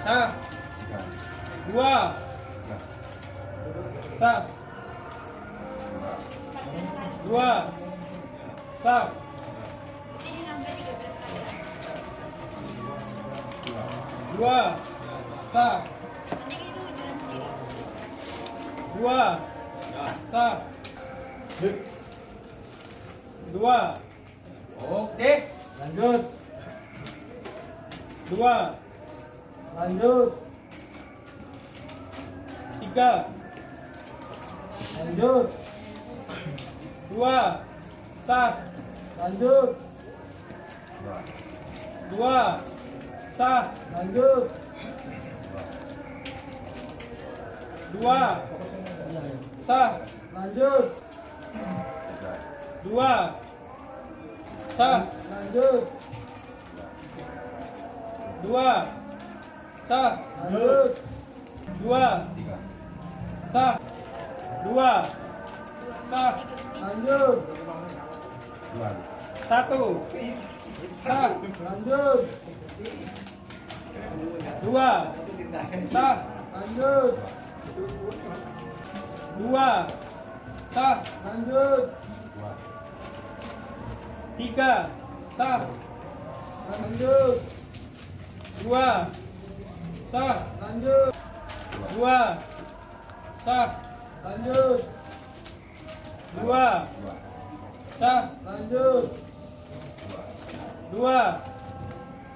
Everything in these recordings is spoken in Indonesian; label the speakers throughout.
Speaker 1: Sah. Dua. Sah. Dua. Sah. Dua. Sah. Dua. Sah. Dua.
Speaker 2: Oke,
Speaker 1: Lanjut. Dua. Lanjut. Tiga. Lanjut. Dua. Sah. Lanjut. Dua. Sah. Lanjut. Dua. Sah. Lanjut. Dua. Sah. Lanjut. Dua. Sah. Lanjut. Dua. Sah. Dua. Sah. Lanjut. Satu. Sah. Lanjut. Dua. Sah. Lanjut. Dua. Sah. Lanjut. Tiga. Sah. Lanjut. Dua. Sah. Lanjut. Dua. Sah. Lanjut. Dua. Sah. Lanjut. Dua.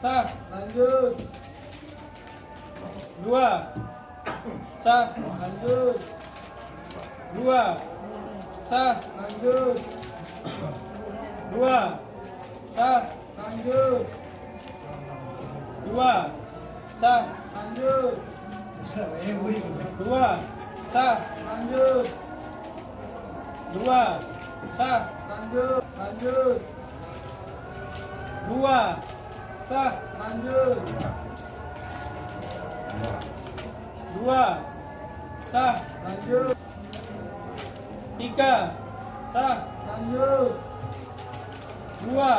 Speaker 1: Sah. Lanjut. Dua. Sah. Lanjut. Dua. Sah. Lanjut. Dua. Sah. Lanjut. Dua. Sah. Lanjut. Dua. Sah. Lanjut. Dua. Sah. Lanjut. Lanjut. Dua. Sah. Lanjut. Dua. Sah. Lanjut. Tiga. Sah. Lanjut. Dua.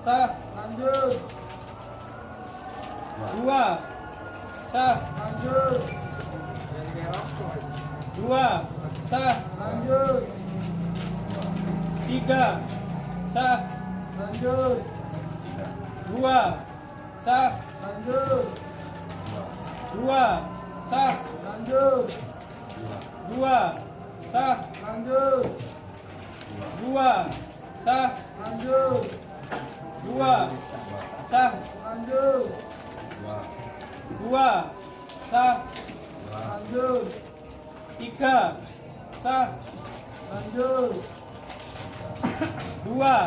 Speaker 1: Sah. Lanjut. Dua. Sah. Lanjut. Dua. Sah. Lanjut. Tiga. Sah. Lanjut. Dua. Sah. Lanjut. Dua. Sah. Lanjut. Dua. Sah. Lanjut. Dua. Sah. Lanjut. Dua. Sah. Lanjut. Dua. Sah. Lanjut. Tiga. Sah. Lanjut. Dua.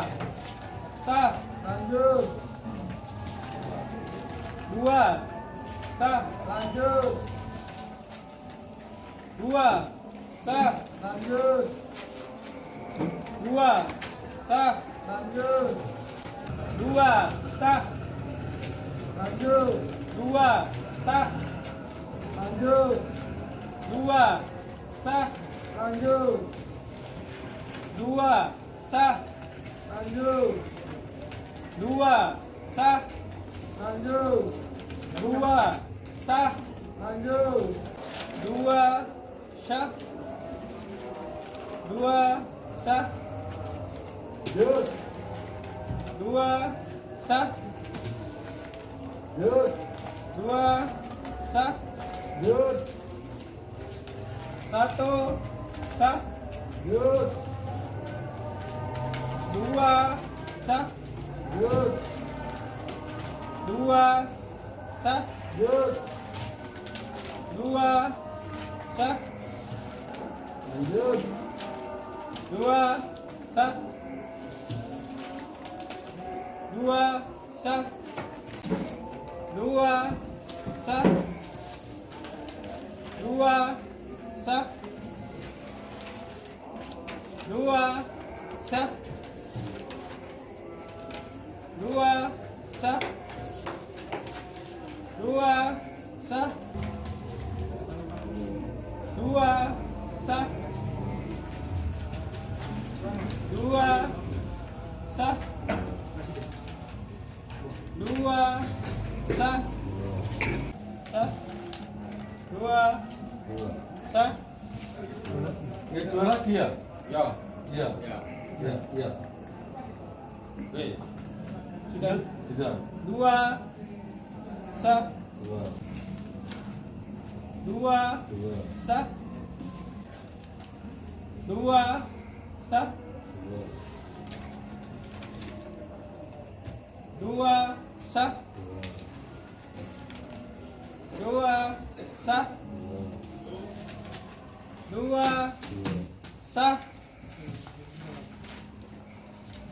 Speaker 1: Sah. Lanjut. Dua. Sah. Lanjut. Dua. Sah. Lanjut. Dua. Sah. Lanjut. Dua. Sah. Lanjut. Dua. Sah. Lanjut. Dua. Sah. Lanjut. Dua. Sah. Lanjut. Dua. Sah. Lanjut. Dua. Sah. Lanjut. Dua. Sah. Dua. Sah. Lanjut. Dua. Sah. Lanjut. Dua. Sah. Lanjut. Satu. Sah. Lanjut. Dua. Sah. Lanjut. Dua. Sah. Lanjut. Dua. Sah. Lanjut. Dua. Sah. Dua. Sah. Dua. Sah. Dua. Sah. Dua. Sah. Dua. Sah. Dua. Sah. Dua. Sah. Dua. Sah. Dua. Sah. sah, dua, sah,
Speaker 3: Dua lagi ya?
Speaker 2: Ya.
Speaker 3: Iya.
Speaker 2: Ya.
Speaker 3: Iya, iya.
Speaker 2: Wis.
Speaker 1: sudah,
Speaker 3: Sudah.
Speaker 1: dua, sah,
Speaker 3: Dua.
Speaker 1: dua,
Speaker 3: Dua.
Speaker 1: sah, dua, sah,
Speaker 3: Dua.
Speaker 1: dua, sah, dua, sah, dua, sah,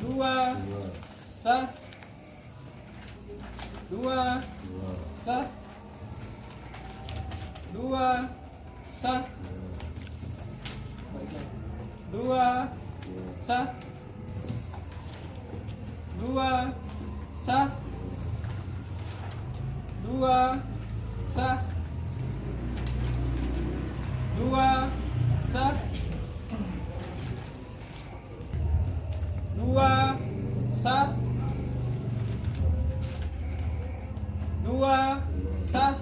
Speaker 1: dua, sah, dua, sah, dua, sah, dua, sah, dua, sah, dua, sah, dua, sah, dua, sah, dua, sah,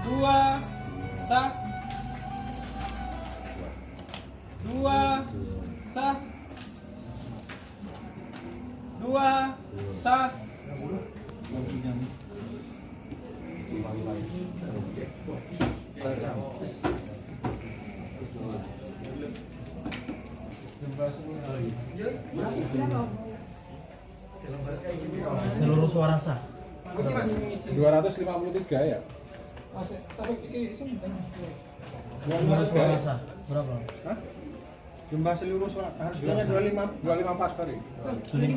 Speaker 1: dua, sah, dua, sah, dua, sah,
Speaker 4: Seluruh suara sah.
Speaker 5: 253 ya?
Speaker 4: Seluruh suara sah. Berapa?
Speaker 5: Jumlah seluruh suara harusnya 25 254 tadi.
Speaker 4: Sudah